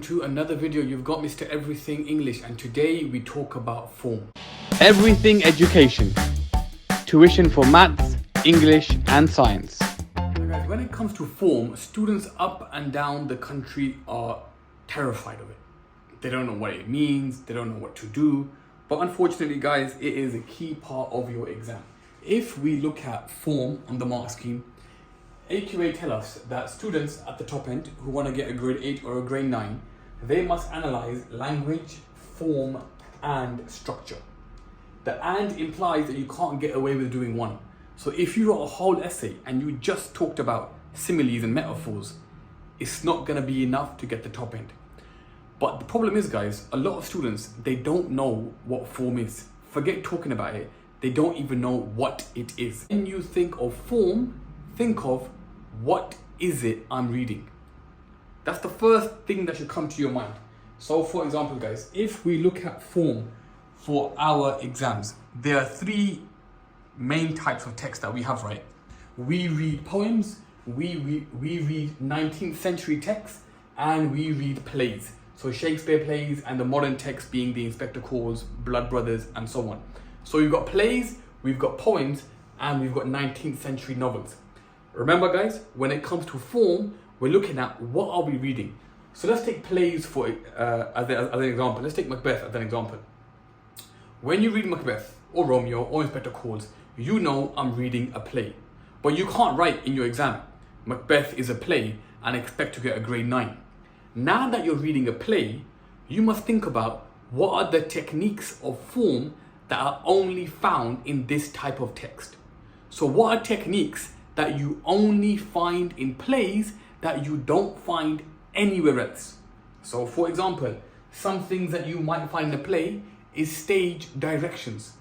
to another video. You've got Mr. Everything English, and today we talk about form. Everything Education. Tuition for maths, English and science. Now guys, when it comes to form, students up and down the country are terrified of it. They don't know what it means, they don't know what to do. But unfortunately guys, it is a key part of your exam. If we look at form on the mark scheme, AQA tell us that students at the top end who want to get a grade 8 or a grade 9, they must analyze language, form and structure. The and implies that you can't get away with doing one. So if you wrote a whole essay and you just talked about similes and metaphors, it's not going to be enough to get the top end. But the problem is guys, a lot of students, they don't know what form is. Forget talking about it, they don't even know what it is. When you think of form, think of what is it I'm reading. That's the first thing that should come to your mind. So for example guys, if we look at form for our exams, there are three main types of text that we have, right? We read poems, we read 19th century texts, and we read plays. So Shakespeare plays and the modern text being the Inspector Calls, Blood Brothers and so on. So we've got plays, we've got poems, and we've got 19th century novels. Remember guys, when it comes to form, we're looking at what are we reading. So let's take plays for as an example. Let's take Macbeth as an example. When you read Macbeth or Romeo or Inspector Calls, you know I'm reading a play. But you can't write in your exam, Macbeth is a play and expect to get a grade 9. Now that you're reading a play, you must think about what are the techniques of form that are only found in this type of text. So what are techniques that you only find in plays that you don't find anywhere else? So for example, some things that you might find in a play is stage directions.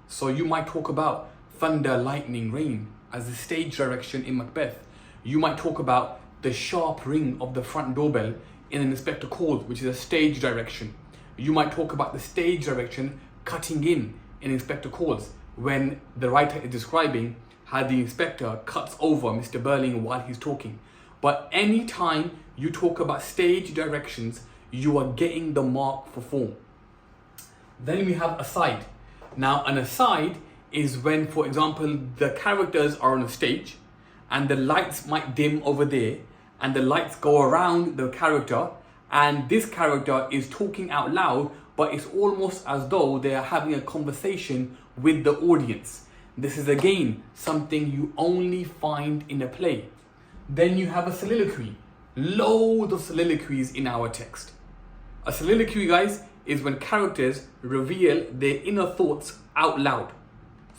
So you might talk about thunder, lightning, rain as a stage direction in Macbeth. You might talk about the sharp ring of the front doorbell in an Inspector Calls, which is a stage direction. You might talk about the stage direction cutting in Inspector Calls, when the writer is describing how the inspector cuts over Mr. Burling while he's talking. But anytime you talk about stage directions, you are getting the mark for form. Then we have aside. Now an aside is when, for example, the characters are on a stage and the lights might dim over there and the lights go around the character and this character is talking out loud, but it's almost as though they are having a conversation with the audience. This is again something you only find in a play. Then you have a soliloquy. Loads of soliloquies in our text. A soliloquy, guys, is when characters reveal their inner thoughts out loud.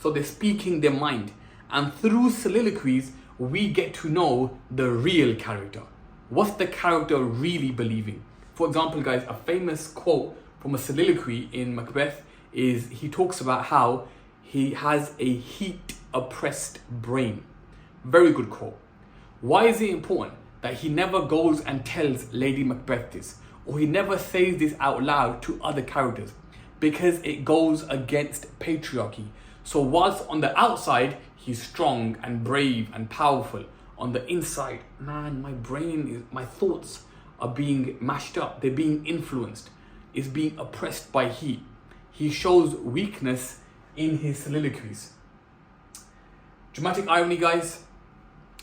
So they're speaking their mind. And through soliloquies, we get to know the real character. What's the character really believing? For example, guys, a famous quote from a soliloquy in Macbeth is he talks about how he has a heat-oppressed brain. Very good quote. Why is it important that he never goes and tells Lady Macbeth this, or he never says this out loud to other characters? Because it goes against patriarchy. So whilst on the outside, he's strong and brave and powerful, on the inside, man, my thoughts are being mashed up. They're being influenced. It's being oppressed by heat. He shows weakness in his soliloquies. Dramatic irony, guys.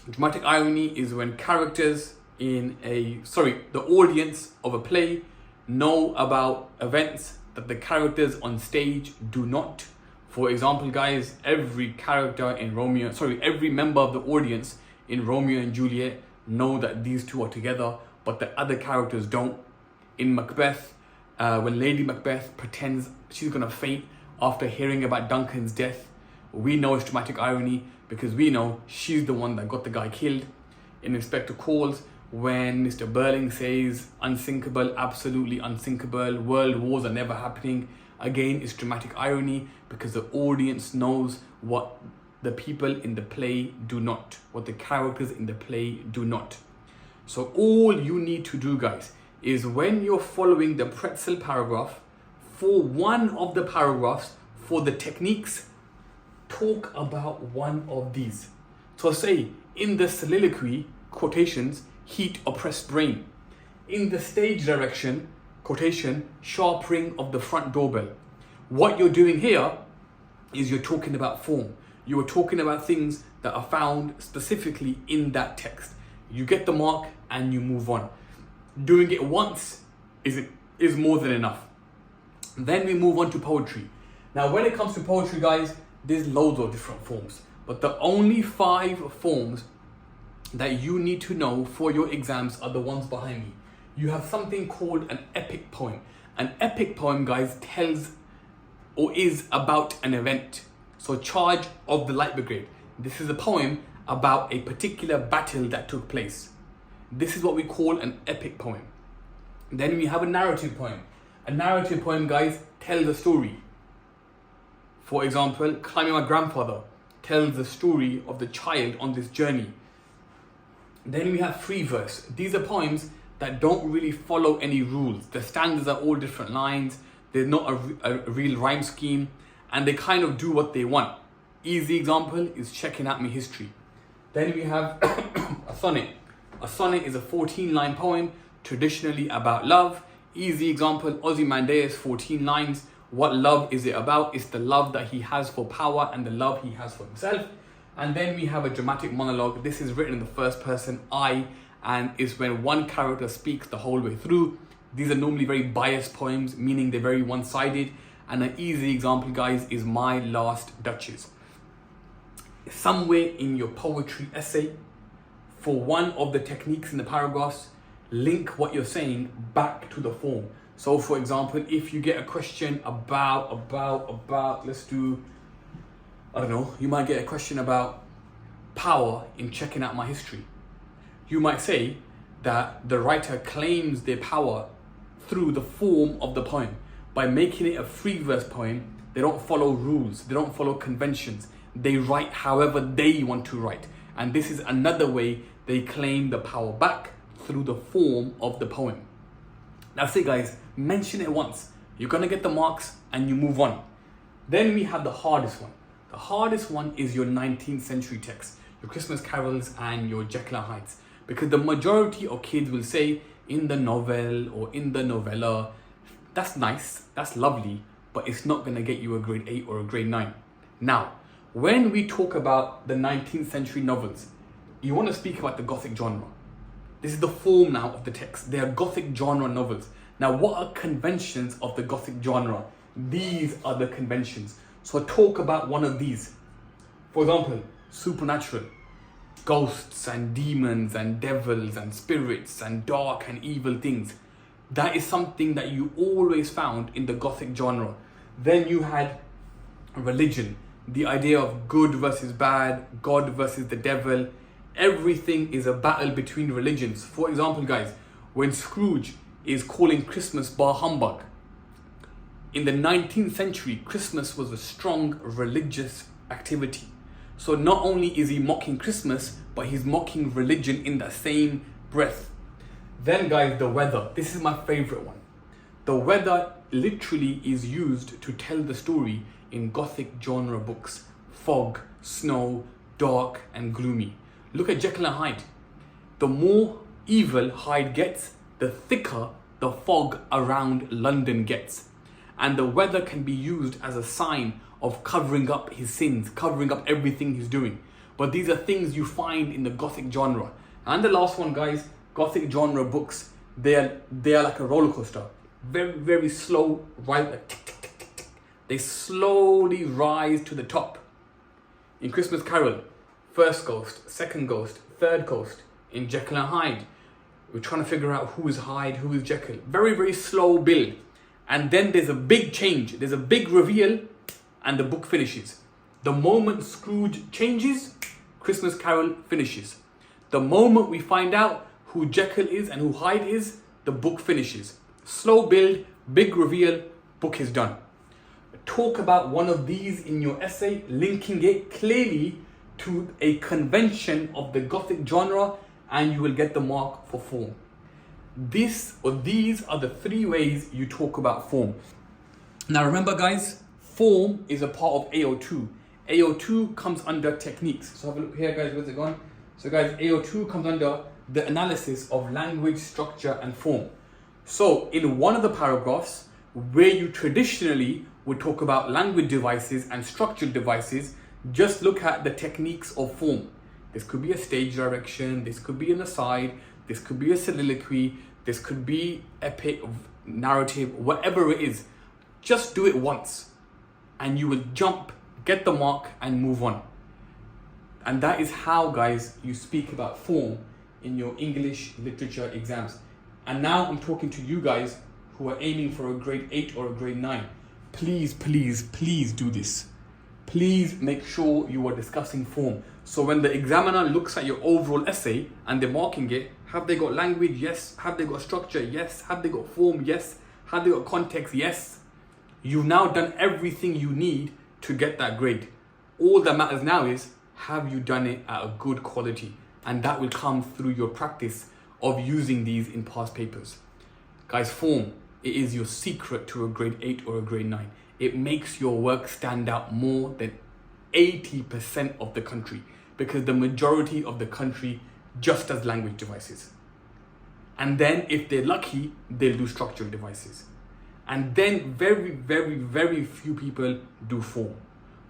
Dramatic irony is when characters the audience of a play know about events that the characters on stage do not. For example, guys, every member of the audience in Romeo and Juliet know that these two are together, but the other characters don't. In Macbeth, when Lady Macbeth pretends she's gonna faint after hearing about Duncan's death, we know it's dramatic irony because we know she's the one that got the guy killed. In Inspector Calls, when Mr. Burling says unsinkable, absolutely unsinkable, world wars are never happening, again it's dramatic irony because the audience knows what the people in the play do not, what the characters in the play do not. So all you need to do, guys, is when you're following the pretzel paragraph, for one of the paragraphs, for the techniques, talk about one of these. So say in the soliloquy, quotations, heat oppressed brain. In the stage direction, quotation, sharp ring of the front doorbell. What you're doing here is you're talking about form. You are talking about things that are found specifically in that text. You get the mark and you move on. Doing it once is more than enough. Then we move on to poetry. Now, when it comes to poetry, guys, there's loads of different forms, but the only 5 forms that you need to know for your exams are the ones behind me. You have something called an epic poem. An epic poem, guys, tells or is about an event. So, Charge of the Light Brigade. This is a poem about a particular battle that took place. This is what we call an epic poem. Then we have a narrative poem. A narrative poem, guys, tells a story. For example, Climbing My Grandfather tells the story of the child on this journey. Then we have free verse. These are poems that don't really follow any rules. The stanzas are all different lines. There's not a real rhyme scheme, and they kind of do what they want. Easy example is Checking Out My History. Then we have a sonnet. A sonnet is a 14-line poem, traditionally about love. Easy example, Ozymandias, 14 lines. What love is it about? It's the love that he has for power and the love he has for himself. And then we have a dramatic monologue. This is written in the first person, I, and is when one character speaks the whole way through. These are normally very biased poems, meaning they're very one-sided. And an easy example, guys, is My Last Duchess. Somewhere in your poetry essay, for one of the techniques in the paragraphs, link what you're saying back to the form. So, for example, if you get a question about, let's do, I don't know, you might get a question about power in Checking Out My History. You might say that the writer claims their power through the form of the poem. By making it a free verse poem, they don't follow rules, they don't follow conventions. They write however they want to write. And this is another way they claim the power back, through the form of the poem. That's it, guys. Mention it once. You're gonna get the marks and you move on. Then we have the hardest one. The hardest one is your 19th century text, your Christmas carols and your Jekyll and Hyde. Because the majority of kids will say in the novel or in the novella, that's nice, that's lovely, but it's not gonna get you a grade 8 or a grade 9. Now, when we talk about the 19th century novels, you wanna speak about the Gothic genre. This is the form now of the text. They are Gothic genre novels. Now, what are conventions of the Gothic genre? These are the conventions. So talk about one of these. For example, supernatural. Ghosts and demons and devils and spirits and dark and evil things. That is something that you always found in the Gothic genre. Then you had religion. The idea of good versus bad, God versus the devil. Everything is a battle between religions. For example, guys, when Scrooge is calling Christmas bar humbug. In the 19th century, Christmas was a strong religious activity. So not only is he mocking Christmas, but he's mocking religion in the same breath. Then, guys, the weather. This is my favorite one. The weather literally is used to tell the story in Gothic genre books. Fog, snow, dark and gloomy. Look at Jekyll and Hyde. The more evil Hyde gets, the thicker the fog around London gets. And the weather can be used as a sign of covering up his sins, covering up everything he's doing. But these are things you find in the Gothic genre. And the last one, guys, Gothic genre books, they are like a roller coaster. Very, very slow, right? Like tick, tick, tick, tick, tick. They slowly rise to the top. In Christmas Carol, first ghost, second ghost, third ghost. In Jekyll and Hyde, we're trying to figure out who is Hyde, who is Jekyll. Very, very slow build. And then there's a big change. There's a big reveal and the book finishes. The moment Scrooge changes, Christmas Carol finishes. The moment we find out who Jekyll is and who Hyde is, the book finishes. Slow build, big reveal, book is done. Talk about one of these in your essay, linking it clearly to a convention of the Gothic genre, and you will get the mark for form. These are the 3 ways you talk about form. Now remember, guys, form is a part of AO2. AO2 comes under techniques. So have a look here, guys, where's it gone? So guys, AO2 comes under the analysis of language, structure, and form. So, in one of the paragraphs, where you traditionally would talk about language devices and structural devices, just look at the techniques of form. This could be a stage direction, this could be an aside, this could be a soliloquy, this could be epic, narrative, whatever it is. Just do it once and you will jump, get the mark, and move on. And that is how, guys, you speak about form in your English literature exams. And now I'm talking to you guys who are aiming for a grade 8 or a grade 9. Please, please, please do this. Please make sure you are discussing form. So when the examiner looks at your overall essay and they're marking it, have they got language? Yes. Have they got structure? Yes. Have they got form? Yes. Have they got context? Yes. You've now done everything you need to get that grade. All that matters now is, have you done it at a good quality? And that will come through your practice of using these in past papers. Guys, form, it is your secret to a grade 8 or a grade 9. It makes your work stand out more than 80% of the country, because the majority of the country just does language devices. And then if they're lucky, they'll do structural devices. And then very, very, very few people do form.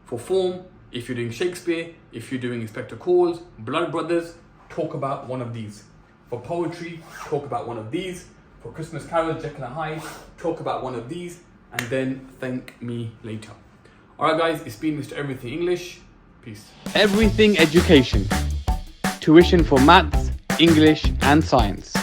For form, if you're doing Shakespeare, if you're doing Inspector Calls, Blood Brothers, talk about one of these. For poetry, talk about one of these. For Christmas carols, Jekyll and Hyde, talk about one of these, and then thank me later. Alright guys, it's been Mr. Everything English. Peace. Everything Education. Tuition for maths, English and science.